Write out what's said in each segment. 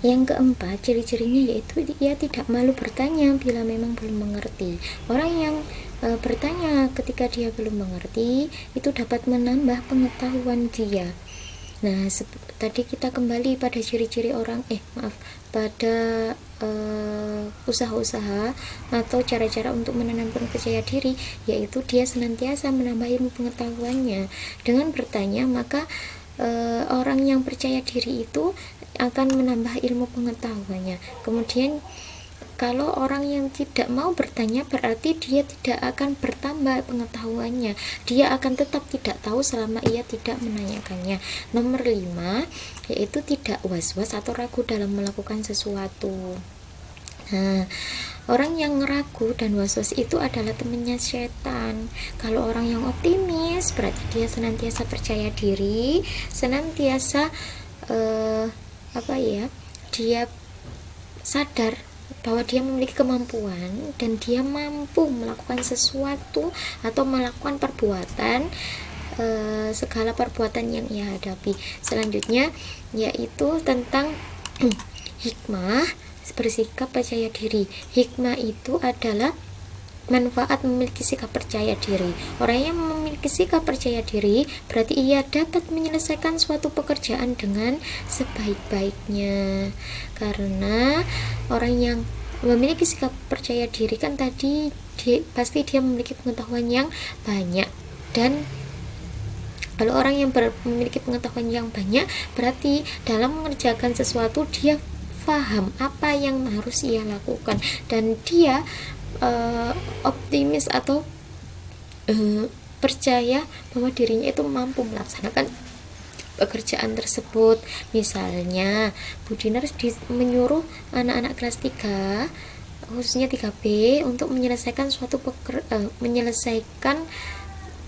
Yang keempat, ciri-cirinya yaitu ia tidak malu bertanya bila memang belum mengerti. Orang yang bertanya ketika dia belum mengerti itu dapat menambah pengetahuan dia. Nah, tadi kita kembali pada ciri-ciri orang pada usaha-usaha atau cara-cara untuk menanamkan percaya diri, yaitu dia senantiasa menambah ilmu pengetahuannya. Dengan bertanya, maka orang yang percaya diri itu akan menambah ilmu pengetahuannya. Kemudian kalau orang yang tidak mau bertanya, berarti dia tidak akan bertambah pengetahuannya. Dia akan tetap tidak tahu selama ia tidak menanyakannya. Nomor 5, yaitu tidak was-was atau ragu dalam melakukan sesuatu. Nah, orang yang ragu dan was-was itu adalah temannya setan. Kalau orang yang optimis, berarti dia senantiasa percaya diri, senantiasa dia sadar bahwa dia memiliki kemampuan dan dia mampu melakukan sesuatu atau melakukan perbuatan, segala perbuatan yang ia hadapi. Selanjutnya yaitu tentang hikmah, bersikap percaya diri. Hikmah itu adalah manfaat memiliki sikap percaya diri. Orang yang memiliki sikap percaya diri berarti ia dapat menyelesaikan suatu pekerjaan dengan sebaik-baiknya. Karena orang yang memiliki sikap percaya diri kan tadi pasti dia memiliki pengetahuan yang banyak, dan kalau orang yang memiliki pengetahuan yang banyak berarti dalam mengerjakan sesuatu dia paham apa yang harus ia lakukan, dan dia optimis atau percaya bahwa dirinya itu mampu melaksanakan pekerjaan tersebut. Misalnya Bu Dinar menyuruh anak-anak kelas 3 khususnya 3B untuk menyelesaikan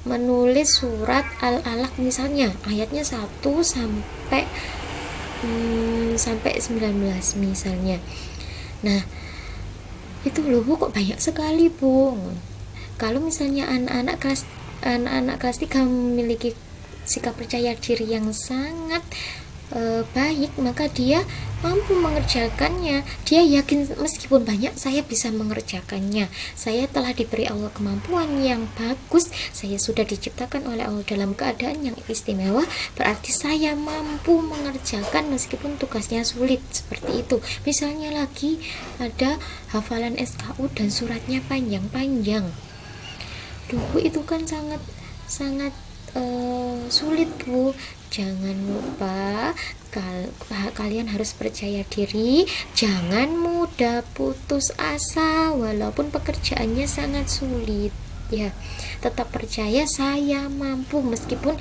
menulis surat Al-Alaq, misalnya ayatnya 1 sampai 19 misalnya. Nah, itu loh Bu, kok banyak sekali Bu. Kalau misalnya anak-anak kelas 3 memiliki sikap percaya diri yang sangat baik, maka dia mampu mengerjakannya. Dia yakin meskipun banyak saya bisa mengerjakannya. Saya telah diberi Allah kemampuan yang bagus. Saya sudah diciptakan oleh Allah dalam keadaan yang istimewa. Berarti saya mampu mengerjakan meskipun tugasnya sulit. Seperti itu. Misalnya lagi ada hafalan SKU dan suratnya panjang-panjang. Duh, itu kan sangat sulit Bu. Jangan lupa kalian harus percaya diri, jangan mudah putus asa walaupun pekerjaannya sangat sulit ya. Tetap percaya saya mampu, meskipun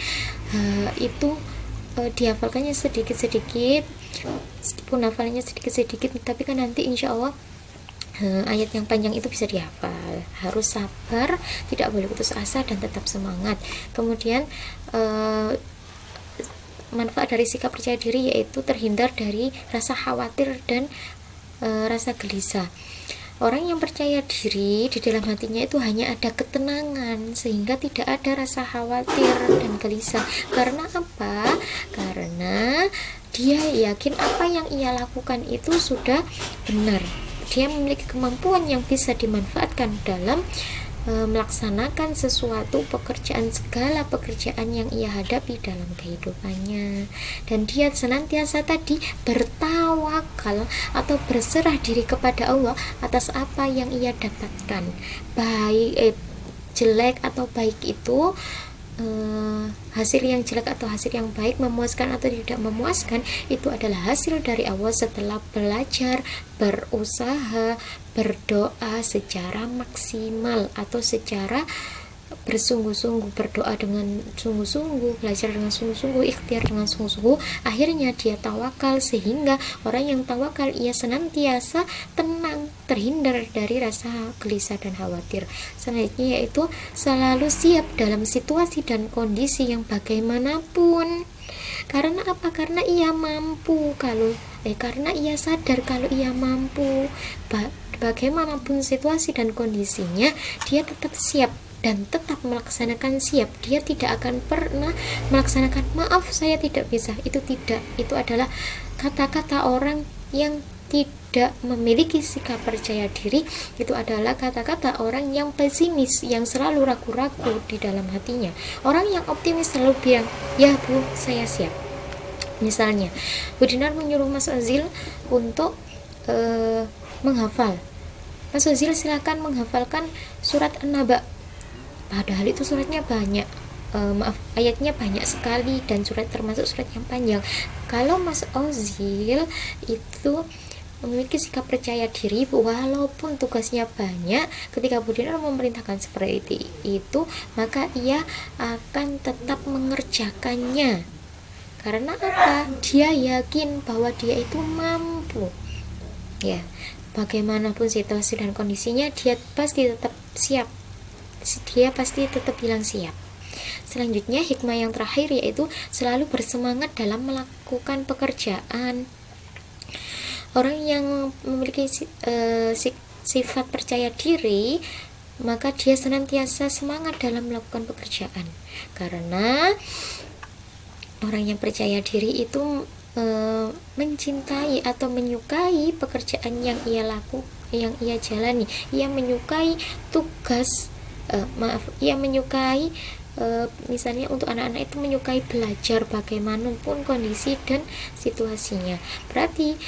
itu dihafalkannya sedikit-sedikit, meskipun hafalannya sedikit-sedikit, tapi kan nanti insya Allah ayat yang panjang itu bisa dihafal. Harus sabar, tidak boleh putus asa, dan tetap semangat. Kemudian manfaat dari sikap percaya diri yaitu terhindar dari rasa khawatir dan rasa gelisah. Orang yang percaya diri, di dalam hatinya itu hanya ada ketenangan, sehingga tidak ada rasa khawatir dan gelisah. Karena apa? Karena dia yakin apa yang ia lakukan itu sudah benar. Dia memiliki kemampuan yang bisa dimanfaatkan dalam melaksanakan sesuatu segala pekerjaan yang ia hadapi dalam kehidupannya. Dan dia senantiasa tadi bertawakal atau berserah diri kepada Allah atas apa yang ia dapatkan, baik jelek atau baik itu, hasil yang jelek atau hasil yang baik, memuaskan atau tidak memuaskan, itu adalah hasil dari Allah setelah belajar, berusaha, berdoa secara maksimal atau secara bersungguh-sungguh, berdoa dengan sungguh-sungguh, belajar dengan sungguh-sungguh, ikhtiar dengan sungguh-sungguh, akhirnya dia tawakal. Sehingga orang yang tawakal ia senantiasa tenang, terhindar dari rasa gelisah dan khawatir. Selanjutnya yaitu selalu siap dalam situasi dan kondisi yang bagaimanapun. Karena apa? Karena ia mampu, karena ia sadar kalau ia mampu. Bagaimanapun situasi dan kondisinya, dia tetap siap dan tetap melaksanakan siap. Dia tidak akan pernah melaksanakan maaf saya tidak bisa, itu tidak. Itu adalah kata-kata orang yang tidak memiliki sikap percaya diri itu adalah kata-kata orang yang pesimis, yang selalu ragu-ragu di dalam hatinya. Orang yang optimis selalu bilang, ya Bu, saya siap. Misalnya Bu Dinar menyuruh Mas Ozil untuk menghafal. Mas Ozil silakan menghafalkan surat An-Naba, padahal itu suratnya banyak, ayatnya banyak sekali, dan termasuk surat yang panjang. Kalau Mas Ozil itu memiliki sikap percaya diri, walaupun tugasnya banyak, ketika Bu Dinar memerintahkan seperti itu, maka ia akan tetap mengerjakannya. Karena apa? Dia yakin bahwa dia itu mampu. Ya, bagaimanapun situasi dan kondisinya, dia pasti tetap siap. Dia pasti tetap bilang siap. Selanjutnya, hikmah yang terakhir yaitu selalu bersemangat dalam melakukan pekerjaan. Orang yang memiliki sifat percaya diri, maka dia senantiasa semangat dalam melakukan pekerjaan. Karena orang yang percaya diri itu mencintai atau menyukai pekerjaan yang ia jalani. Ia menyukai tugas, ia menyukai, misalnya untuk anak-anak itu menyukai belajar bagaimanapun kondisi dan situasinya. Berarti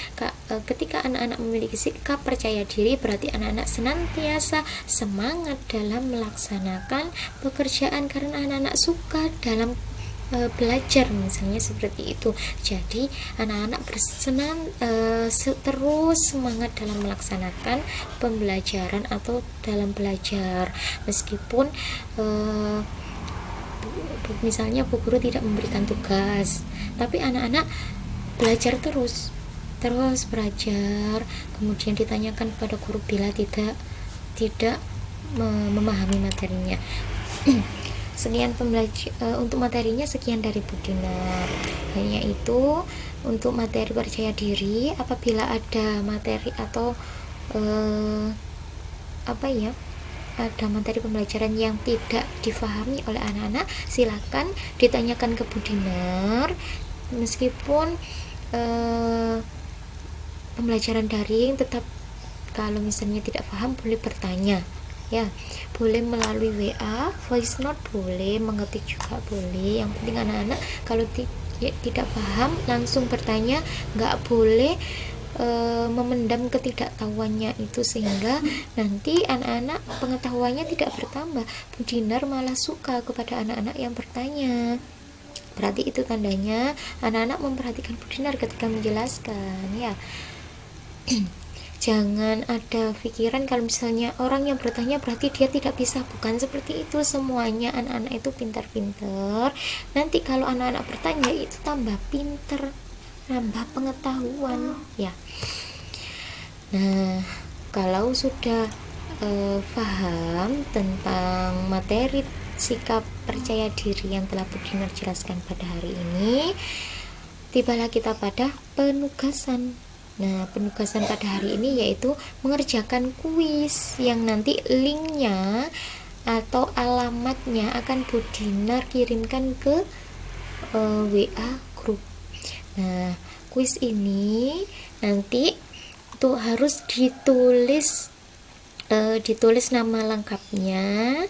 ketika anak-anak memiliki sikap percaya diri, berarti anak-anak senantiasa semangat dalam melaksanakan pekerjaan karena anak-anak suka dalam belajar, misalnya seperti itu. Jadi anak-anak terus semangat dalam melaksanakan pembelajaran atau dalam belajar, meskipun misalnya Bu Guru tidak memberikan tugas, tapi anak-anak belajar terus belajar, kemudian ditanyakan kepada guru bila tidak memahami materinya. Sekian untuk materinya, sekian dari Bu Dinar. Hanya itu untuk materi percaya diri. Apabila ada materi atau ada materi pembelajaran yang tidak difahami oleh anak-anak, silakan ditanyakan ke Bu Dinar. Meskipun pembelajaran daring, tetap kalau misalnya tidak paham boleh bertanya, ya, boleh melalui WA, voice note boleh, mengetik juga boleh. Yang penting anak-anak kalau tidak paham langsung bertanya, nggak boleh memendam ketidaktahuannya itu, sehingga nanti anak-anak pengetahuannya tidak bertambah. Bu Dinar malah suka kepada anak-anak yang bertanya. Berarti itu tandanya anak-anak memperhatikan Bu Dinar ketika menjelaskan, ya. Jangan ada pikiran kalau misalnya orang yang bertanya berarti dia tidak bisa. Bukan seperti itu semuanya. Anak-anak itu pintar-pintar. Nanti kalau anak-anak bertanya itu tambah pintar, tambah pengetahuan, ya. Nah, kalau sudah paham tentang materi sikap percaya diri yang telah Bu Dinar jelaskan pada hari ini, tibalah kita pada penugasan. Nah, penugasan pada hari ini yaitu mengerjakan kuis yang nanti linknya atau alamatnya akan Bu Dinar kirimkan ke WA grup. Nah, kuis ini nanti itu harus ditulis nama lengkapnya,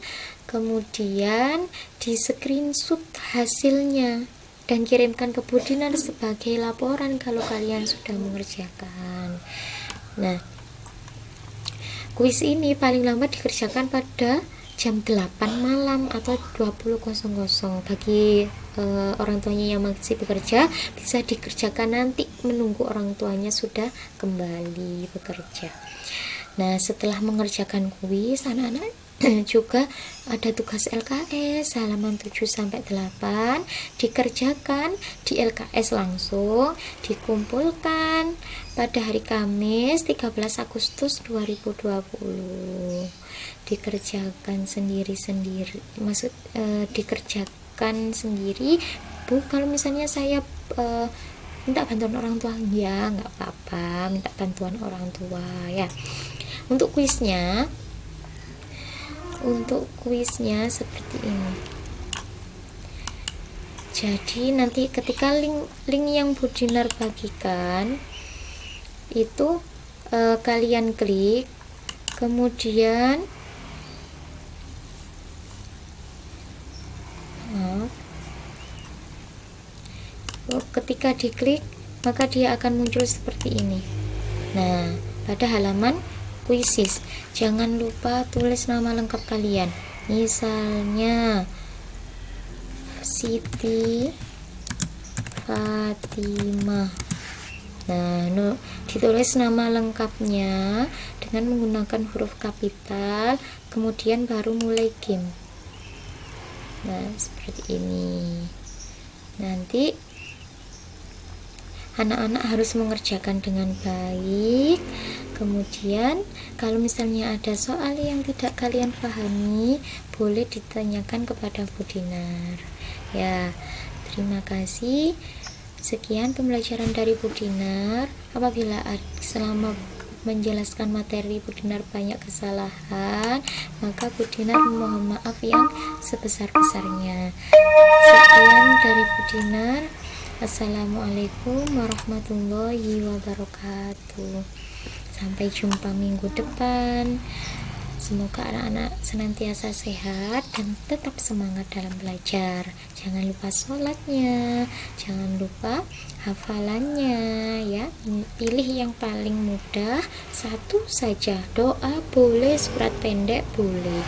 kemudian di screenshot hasilnya dan kirimkan ke Bu Dinar sebagai laporan kalau kalian sudah mengerjakan. Nah, kuis ini paling lambat dikerjakan pada jam 8 malam atau 20.00. Bagi orang tuanya yang masih bekerja, bisa dikerjakan nanti menunggu orang tuanya sudah kembali bekerja. Nah, setelah mengerjakan kuis, anak-anak juga ada tugas LKS halaman 7-8 dikerjakan di LKS langsung, dikumpulkan pada hari Kamis 13 Agustus 2020. Dikerjakan sendiri-sendiri, dikerjakan sendiri. Bu, kalau misalnya saya minta bantuan orang tua, ya nggak apa-apa, minta bantuan orang tua, ya. Untuk kuisnya seperti ini. Jadi nanti ketika link yang Bu Dinar bagikan itu kalian klik, kemudian ketika diklik maka dia akan muncul seperti ini. Nah, pada halaman kuisis jangan lupa tulis nama lengkap kalian, misalnya Siti Fatimah. Nah, ditulis nama lengkapnya dengan menggunakan huruf kapital, kemudian baru mulai game. Nah, seperti ini. Nanti anak-anak harus mengerjakan dengan baik. Kemudian kalau misalnya ada soal yang tidak kalian pahami, boleh ditanyakan kepada Bu Dinar. Ya, terima kasih. Sekian pembelajaran dari Bu Dinar. Apabila selama menjelaskan materi Bu Dinar banyak kesalahan, maka Bu Dinar mohon maaf yang sebesar-besarnya. Sekian dari Bu Dinar. Assalamualaikum warahmatullahi wabarakatuh. Sampai jumpa minggu depan. Semoga anak-anak senantiasa sehat dan tetap semangat dalam belajar. Jangan lupa sholatnya, jangan lupa hafalannya ya. Pilih yang paling mudah, satu saja. Doa boleh, surat pendek boleh,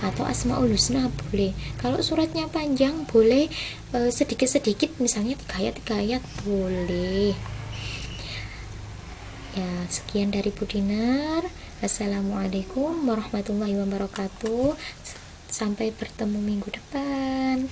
atau Asmaul Husna boleh. Kalau suratnya panjang boleh sedikit-sedikit, misalnya 3 ayat boleh. Ya, sekian dari Bu Dinar. Assalamualaikum warahmatullahi wabarakatuh. Sampai bertemu minggu depan.